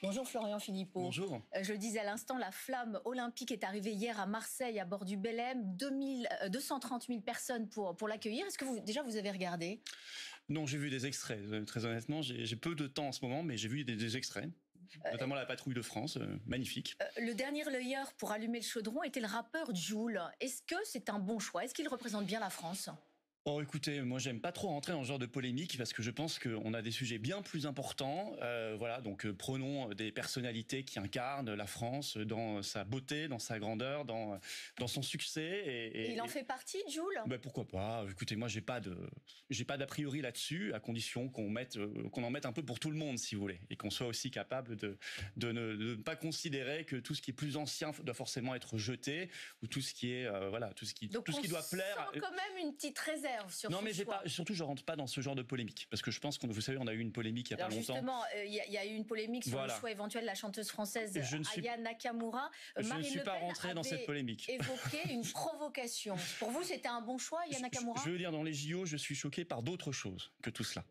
Bonjour Florian Philippot. Bonjour. Je le disais à l'instant, la flamme olympique est arrivée hier à Marseille à bord du Belém. 230 000 personnes pour l'accueillir. Est-ce que vous avez regardé? Non, j'ai vu des extraits. Très honnêtement, j'ai peu de temps en ce moment, mais j'ai vu des extraits. Notamment la patrouille de France, magnifique. Le dernier relayeur pour allumer le chaudron était le rappeur Jul. Est-ce que c'est un bon choix? Est-ce qu'il représente bien la France? Oh, écoutez, moi j'aime pas trop rentrer dans ce genre de polémique parce que je pense qu'on a des sujets bien plus importants. Voilà, donc prenons des personnalités qui incarnent la France dans sa beauté, dans sa grandeur, dans son succès. Et il en fait partie, Jul? Ben pourquoi pas? Écoutez, moi j'ai pas d'a priori là-dessus, à condition qu'on en mette un peu pour tout le monde, si vous voulez, et qu'on soit aussi capable de ne pas considérer que tout ce qui est plus ancien doit forcément être jeté, ou tout ce qui est voilà, tout ce qui doit plaire. Donc quand même une petite réserve. Non, mais surtout, je rentre pas dans ce genre de polémique, parce que je pense vous savez, on a eu une polémique il y a pas longtemps. Justement, il y a eu une polémique sur le choix éventuel de la chanteuse française Aya Nakamura. Je ne suis pas rentré dans cette polémique. Évoqué une provocation. Pour vous, c'était un bon choix, Aya Nakamura? Je veux dire, dans les JO, je suis choqué par d'autres choses que tout cela.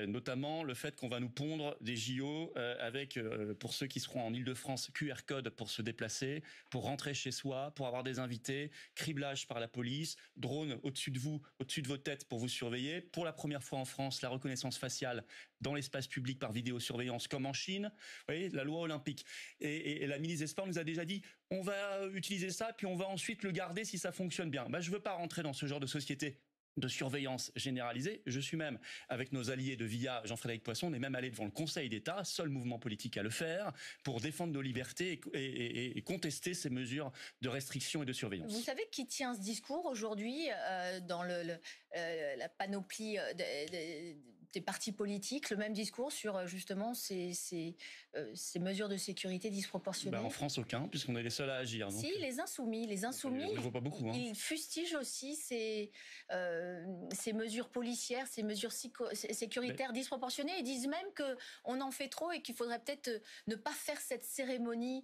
Notamment le fait qu'on va nous pondre des JO avec, pour ceux qui seront en Île-de-France, QR code pour se déplacer, pour rentrer chez soi, pour avoir des invités, criblage par la police, drone au-dessus de vous, au-dessus de vos têtes pour vous surveiller. Pour la première fois en France, la reconnaissance faciale dans l'espace public par vidéosurveillance, comme en Chine. Vous voyez, la loi olympique. Et la ministre des Sports nous a déjà dit, on va utiliser ça, puis on va ensuite le garder si ça fonctionne bien. Je veux pas rentrer dans ce genre de société de surveillance généralisée. Je suis même, avec nos alliés de VIA, Jean-Frédéric Poisson, on est même allé devant le Conseil d'État, seul mouvement politique à le faire, pour défendre nos libertés et contester ces mesures de restriction et de surveillance. Vous savez qui tient ce discours aujourd'hui dans la panoplie des partis politiques, le même discours sur justement ces mesures de sécurité disproportionnées? En France, aucun, puisqu'on est les seuls à agir. Donc... Si, les Insoumis. On ne voit pas beaucoup. Ils fustigent aussi ces mesures policières, ces mesures sécuritaires disproportionnées, et disent même qu'on en fait trop et qu'il faudrait peut-être ne pas faire cette cérémonie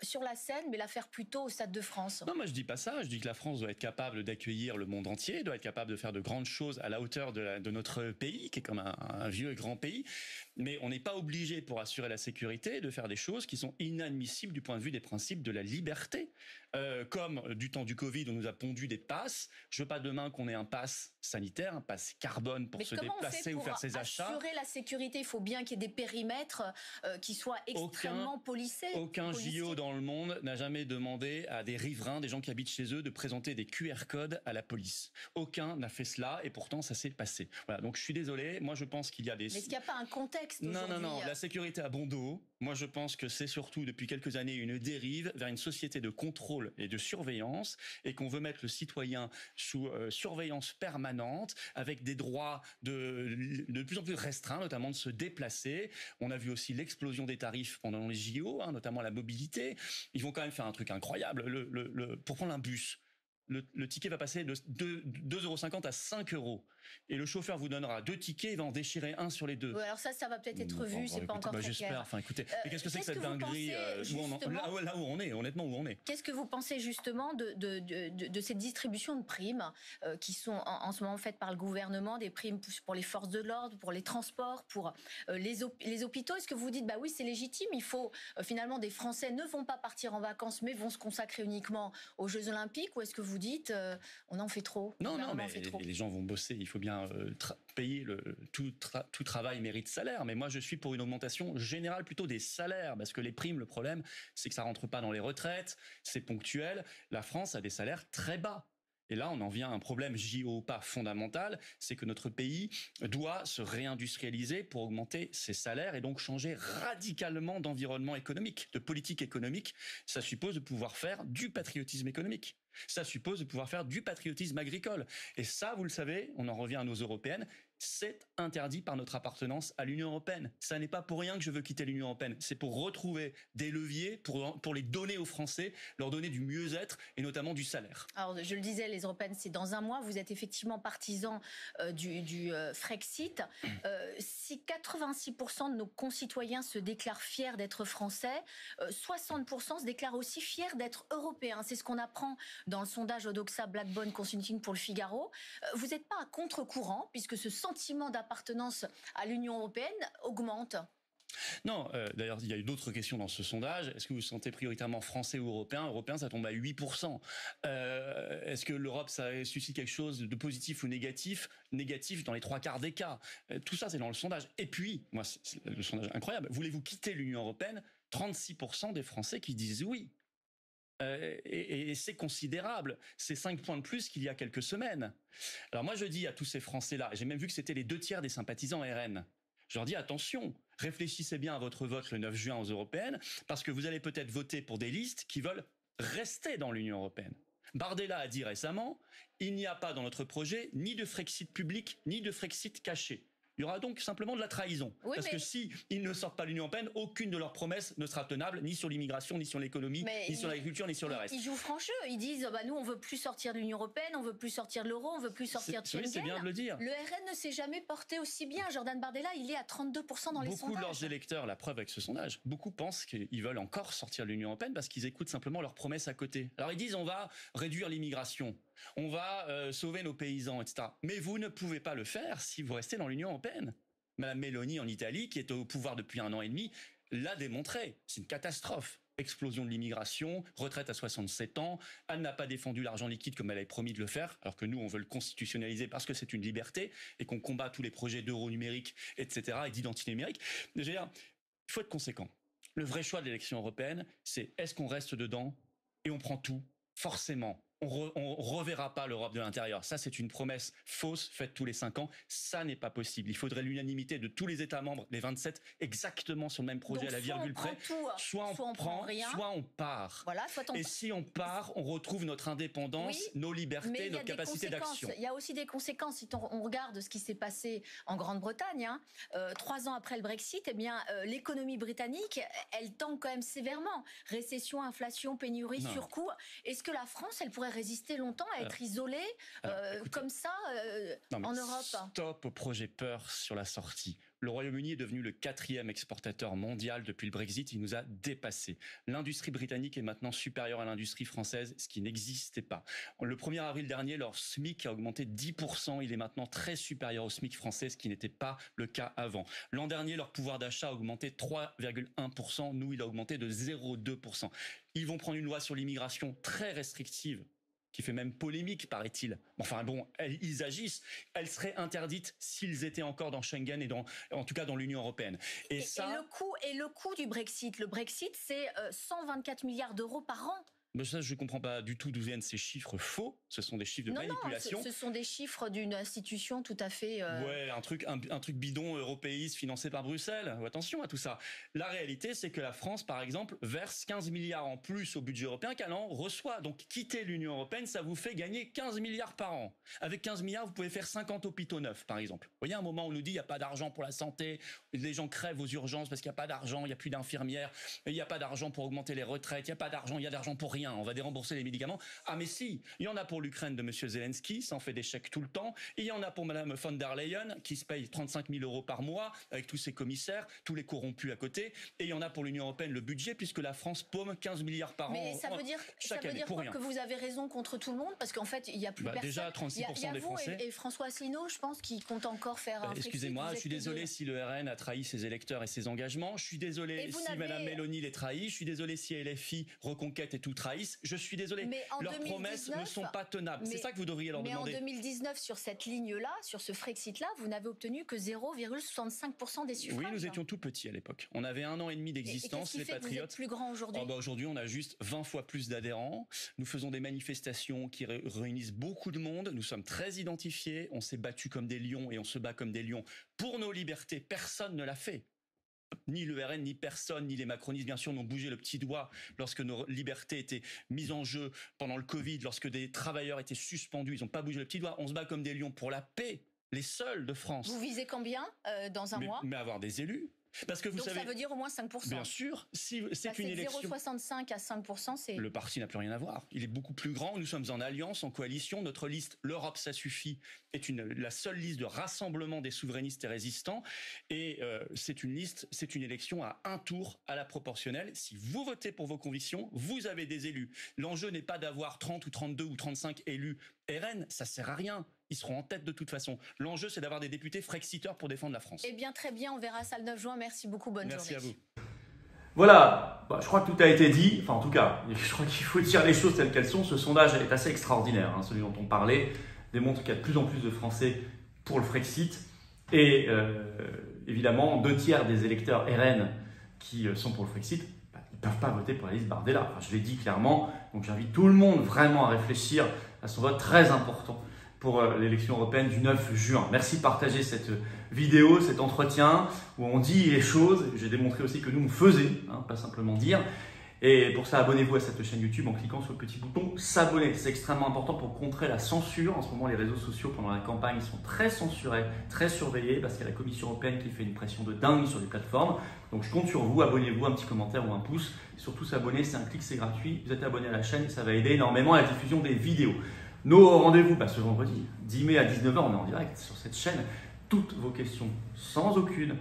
sur la scène, mais la faire plutôt au Stade de France. Non, moi je dis pas ça. Je dis que la France doit être capable d'accueillir le monde entier, doit être capable de faire de grandes choses à la hauteur de notre pays, qui est comme un vieux et grand pays. Mais on n'est pas obligé, pour assurer la sécurité, de faire des choses qui sont inadmissibles du point de vue des principes de la liberté. Comme du temps du Covid, on nous a pondu des passes. Je veux pas demain qu'on ait un pass sanitaire, un pass carbone pour se déplacer ou faire ses achats. Assurer la sécurité, il faut bien qu'il y ait des périmètres qui soient extrêmement policés. Aucun JO dans le monde n'a jamais demandé à des riverains, des gens qui habitent chez eux, de présenter des QR codes à la police. Aucun n'a fait cela, et pourtant ça s'est passé. Voilà, donc je suis désolé, moi je pense qu'il y a des... Mais est-ce qu'il n'y a pas un contexte aujourd'hui? Non, la sécurité a bon dos. Moi je pense que c'est surtout depuis quelques années une dérive vers une société de contrôle et de surveillance, et qu'on veut mettre le citoyen sous surveillance permanente, avec des droits de plus en plus restreints, notamment de se déplacer. On a vu aussi l'explosion des tarifs pendant les JO, notamment la mobilité. Ils vont quand même faire un truc incroyable. Pour prendre un bus, le ticket va passer de 2,50 € à 5 €. Et le chauffeur vous donnera 2 tickets, il va en déchirer un sur les 2. Ouais, alors ça va peut-être être vu, c'est pas encore très clair. J'espère. Enfin, écoutez, mais qu'est-ce que c'est que cette dinguerie là où on est, honnêtement, où on est. Qu'est-ce que vous pensez justement de cette distribution de primes qui sont en ce moment faites par le gouvernement, des primes pour les forces de l'ordre, pour les transports, pour les hôpitaux? Est-ce que vous dites, oui, c'est légitime, il faut finalement, des Français ne vont pas partir en vacances, mais vont se consacrer uniquement aux Jeux Olympiques? Ou est-ce que vous dites, on en fait trop? Non, mais les gens vont bosser, il faut bien payer, tout travail mérite salaire. Mais moi, je suis pour une augmentation générale plutôt des salaires, parce que les primes, le problème, c'est que ça rentre pas dans les retraites, c'est ponctuel. La France a des salaires très bas. Et là, on en vient à un problème JO pas fondamental, c'est que notre pays doit se réindustrialiser pour augmenter ses salaires et donc changer radicalement d'environnement économique, de politique économique. Ça suppose de pouvoir faire du patriotisme économique. Ça suppose de pouvoir faire du patriotisme agricole. Et ça, vous le savez, on en revient à nos européennes, c'est interdit par notre appartenance à l'Union européenne. Ça n'est pas pour rien que je veux quitter l'Union européenne. C'est pour retrouver des leviers pour les donner aux Français, leur donner du mieux-être et notamment du salaire. Alors, je le disais, les européennes, c'est dans un mois. Vous êtes effectivement partisan du Frexit. Si 86% de nos concitoyens se déclarent fiers d'être français, 60% se déclarent aussi fiers d'être européens. C'est ce qu'on apprend dans le sondage Odoxa Blackbone Consulting pour le Figaro. Vous n'êtes pas à contre-courant, puisque ce sentiment d'appartenance à l'Union européenne augmente. Non, d'ailleurs, il y a eu d'autres questions dans ce sondage. Est-ce que vous vous sentez prioritairement français ou européen? Européen, ça tombe à 8%. Est-ce que l'Europe, ça suscite quelque chose de positif ou négatif? Négatif dans les 3/4 des cas. Tout ça, c'est dans le sondage. Et puis, moi, c'est le sondage incroyable. Voulez-vous quitter l'Union européenne? 36% des Français qui disent oui. Et c'est considérable. C'est 5 points de plus qu'il y a quelques semaines. Alors moi, je dis à tous ces Français-là, j'ai même vu que c'était les 2 tiers des sympathisants RN. Je leur dis attention, réfléchissez bien à votre vote le 9 juin aux européennes, parce que vous allez peut-être voter pour des listes qui veulent rester dans l'Union européenne. Bardella a dit récemment, il n'y a pas dans notre projet ni de Frexit public, ni de Frexit caché. Il y aura donc simplement de la trahison. Oui, parce que si ils ne sortent pas de l'Union européenne, aucune de leurs promesses ne sera tenable, ni sur l'immigration, ni sur l'économie, ni sur l'agriculture, ni sur le reste. Ils jouent franc-jeu. Ils disent, nous, on veut plus sortir de l'Union européenne, on veut plus sortir de l'euro, on veut plus sortir de Schengen. Oui, c'est bien de le dire. Le RN ne s'est jamais porté aussi bien. Jordan Bardella, il est à 32% dans les sondages. Beaucoup de leurs électeurs, la preuve avec ce sondage, beaucoup pensent qu'ils veulent encore sortir de l'Union européenne parce qu'ils écoutent simplement leurs promesses à côté. Alors ils disent, on va réduire l'immigration, on va sauver nos paysans, etc. Mais vous ne pouvez pas le faire si vous restez dans l'Union européenne. Madame Meloni en Italie, qui est au pouvoir depuis 1 an et demi, l'a démontré. C'est une catastrophe. Explosion de l'immigration, retraite à 67 ans. Elle n'a pas défendu l'argent liquide comme elle avait promis de le faire, alors que nous, on veut le constitutionnaliser parce que c'est une liberté et qu'on combat tous les projets d'euro numérique, etc., et d'identité numérique. Je veux dire, il faut être conséquent. Le vrai choix de l'élection européenne, c'est est-ce qu'on reste dedans et on prend tout, forcément. On reverra pas l'Europe de l'intérieur. Ça, c'est une promesse fausse faite tous les 5 ans. Ça n'est pas possible. Il faudrait l'unanimité de tous les États membres, les 27, exactement sur le même projet. Donc, à la virgule près. Soit on prend rien, soit on part. Voilà, et si on part, on retrouve notre indépendance, nos libertés, notre capacité d'action. Il y a aussi des conséquences. Si on regarde ce qui s'est passé en Grande-Bretagne, 3 ans après le Brexit, l'économie britannique, elle tangue quand même sévèrement. Récession, inflation, pénurie, surcoût. Est-ce que la France, elle pourrait résister longtemps à être isolée comme ça en Europe? Stop au projet peur sur la sortie. Le Royaume-Uni est devenu le 4e exportateur mondial depuis le Brexit. Il nous a dépassés. L'industrie britannique est maintenant supérieure à l'industrie française, ce qui n'existait pas. Le 1er avril dernier, leur SMIC a augmenté 10%. Il est maintenant très supérieur au SMIC français, ce qui n'était pas le cas avant. L'an dernier, leur pouvoir d'achat a augmenté 3,1%. Nous, il a augmenté de 0,2%. Ils vont prendre une loi sur l'immigration très restrictive, qui fait même polémique, paraît-il. Enfin bon, ils agissent. Elle serait interdite s'ils étaient encore dans Schengen et en tout cas dans l'Union européenne. Et le coût du Brexit. Le Brexit, c'est 124 milliards d'euros par an. Mais ça, je ne comprends pas du tout d'où viennent ces chiffres faux. Ce sont des chiffres de manipulation. Non, ce sont des chiffres d'une institution tout à fait... Ouais, un truc bidon européiste financé par Bruxelles. Attention à tout ça. La réalité, c'est que la France, par exemple, verse 15 milliards en plus au budget européen qu'elle en reçoit. Donc, quitter l'Union européenne, ça vous fait gagner 15 milliards par an. Avec 15 milliards, vous pouvez faire 50 hôpitaux neufs, par exemple. Vous voyez, à un moment, on nous dit il n'y a pas d'argent pour la santé, les gens crèvent aux urgences parce qu'il n'y a pas d'argent, il n'y a plus d'infirmières, il n'y a pas d'argent pour augmenter les retraites, il n'y a pas d'argent, il y a d'argent pour rien. On va dérembourser les médicaments. Ah mais si, il y en a pour l'Ukraine de monsieur Zelensky, ça en fait des chèques tout le temps. Et il y en a pour madame von der Leyen, qui se paye 35 000 euros par mois, avec tous ses commissaires, tous les corrompus à côté. Et il y en a pour l'Union européenne le budget, puisque la France paume 15 milliards par an. Mais ça veut dire que vous avez raison contre tout le monde, parce qu'en fait, il n'y a plus personne. Déjà, 36% des Français. Et François Asselineau, je pense, qui compte encore faire un excusez-moi, je suis désolé si le RN a trahi ses électeurs et ses engagements. Je suis désolé si madame Meloni les trahit. Je suis désolé si LFI, Reconquête et tout trahissent. Je suis désolé. Leurs promesses ne sont pas tenables. C'est ça que vous devriez leur demander. Mais en 2019, sur cette ligne-là, sur ce Frexit-là, vous n'avez obtenu que 0,65% des suffrages. Oui, nous étions tout petits à l'époque. On avait 1 an et demi d'existence, les Patriotes. Vous êtes plus grand aujourd'hui. Aujourd'hui, on a juste 20 fois plus d'adhérents. Nous faisons des manifestations qui réunissent beaucoup de monde. Nous sommes très identifiés. On s'est battus comme des lions et on se bat comme des lions pour nos libertés. Personne ne l'a fait. Ni le RN, ni personne, ni les macronistes, bien sûr, n'ont bougé le petit doigt lorsque nos libertés étaient mises en jeu pendant le Covid, lorsque des travailleurs étaient suspendus. Ils n'ont pas bougé le petit doigt. On se bat comme des lions pour la paix, les seuls de France. Vous visez combien dans un mois? Mais avoir des élus. Parce que vous savez, ça veut dire au moins 5%. Bien sûr, si c'est une élection. 0,65 à 5%, c'est... Le parti n'a plus rien à voir. Il est beaucoup plus grand. Nous sommes en alliance, en coalition. Notre liste, l'Europe, ça suffit, est la seule liste de rassemblement des souverainistes et résistants. Et c'est une élection à un tour à la proportionnelle. Si vous votez pour vos convictions, vous avez des élus. L'enjeu n'est pas d'avoir 30 ou 32 ou 35 élus RN, ça sert à rien. ils seront en tête de toute façon. L'enjeu, c'est d'avoir des députés frexiteurs pour défendre la France. Eh bien, très bien, on verra ça le 9 juin. Merci beaucoup, bonne journée. Merci à vous. Voilà, je crois que tout a été dit. Enfin, en tout cas, je crois qu'il faut dire les choses telles qu'elles sont. Ce sondage est assez extraordinaire, hein, celui dont on parlait, démontre qu'il y a de plus en plus de Français pour le Frexit. Et évidemment, 2/3 des électeurs RN qui sont pour le Frexit, ils ne peuvent pas voter pour Alice Bardella. Enfin, je l'ai dit clairement, donc j'invite tout le monde vraiment à réfléchir à son vote très important pour l'élection européenne du 9 juin. Merci de partager cette vidéo, cet entretien où on dit les choses. J'ai démontré aussi que nous, on faisait, hein, pas simplement dire. Et pour ça, abonnez-vous à cette chaîne YouTube en cliquant sur le petit bouton s'abonner. C'est extrêmement important pour contrer la censure. En ce moment, les réseaux sociaux, pendant la campagne, sont très censurés, très surveillés parce qu'il y a la Commission européenne qui fait une pression de dingue sur les plateformes. Donc, je compte sur vous. Abonnez-vous, un petit commentaire ou un pouce. Et surtout, s'abonner, c'est un clic, c'est gratuit. Vous êtes abonné à la chaîne et ça va aider énormément à la diffusion des vidéos. Nos rendez-vous, ce vendredi, 10 mai à 19h, on est en direct sur cette chaîne. Toutes vos questions, sans aucune,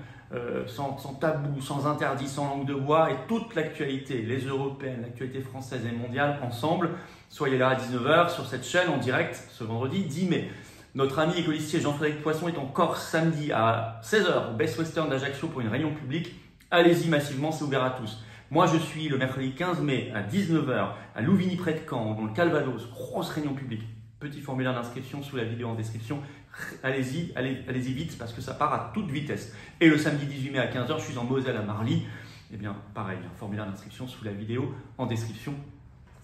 sans tabou, sans interdit, sans langue de bois, et toute l'actualité, les européennes, l'actualité française et mondiale, ensemble. Soyez là à 19h sur cette chaîne en direct ce vendredi 10 mai. Notre ami écolistier Jean-Frédéric Poisson est en Corse samedi à 16h au Best Western d'Ajaccio pour une réunion publique. Allez-y massivement, c'est ouvert à tous. Moi, je suis le mercredi 15 mai à 19h à Louvigny près de Caen, dans le Calvados, grosse réunion publique. Petit formulaire d'inscription sous la vidéo en description. Allez-y, allez-y vite parce que ça part à toute vitesse. Et le samedi 18 mai à 15h, je suis en Moselle à Marly. Eh bien, pareil, un formulaire d'inscription sous la vidéo en description.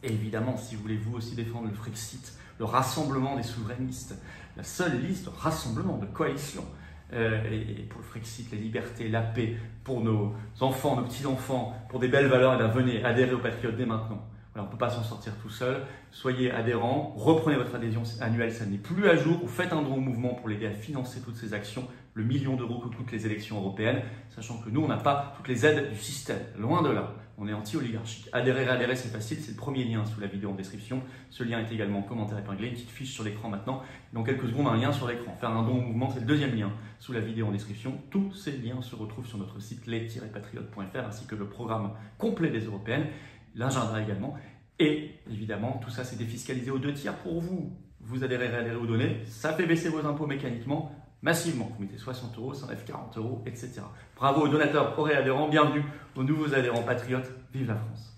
Et évidemment, si vous voulez vous aussi défendre le Frexit, le rassemblement des souverainistes, la seule liste de rassemblement, de coalition, et pour le Frexit, les libertés, la paix, pour nos enfants, nos petits-enfants, pour des belles valeurs, et bien venez adhérer aux Patriotes dès maintenant. Voilà, on ne peut pas s'en sortir tout seul. Soyez adhérents, reprenez votre adhésion annuelle, ça n'est plus à jour, ou faites un don au mouvement pour l'aider à financer toutes ces actions, le million d'euros que coûtent les élections européennes, sachant que nous, on n'a pas toutes les aides du système, loin de là. On est anti-oligarchique. Adhérer, c'est facile, c'est le premier lien sous la vidéo en description. Ce lien est également en commentaire épinglé, une petite fiche sur l'écran maintenant. Dans quelques secondes, un lien sur l'écran. Faire un don au mouvement, c'est le deuxième lien sous la vidéo en description. Tous ces liens se retrouvent sur notre site les-patriotes.fr ainsi que le programme complet des européennes, l'agenda également. Et évidemment, tout ça c'est défiscalisé aux 2/3 pour vous. Vous adhérez aux données, ça fait baisser vos impôts mécaniquement, massivement. Vous mettez 60 €, ça enlève 40 €, etc. Bravo aux donateurs, aux réadhérents, bienvenue aux nouveaux adhérents patriotes. Vive la France!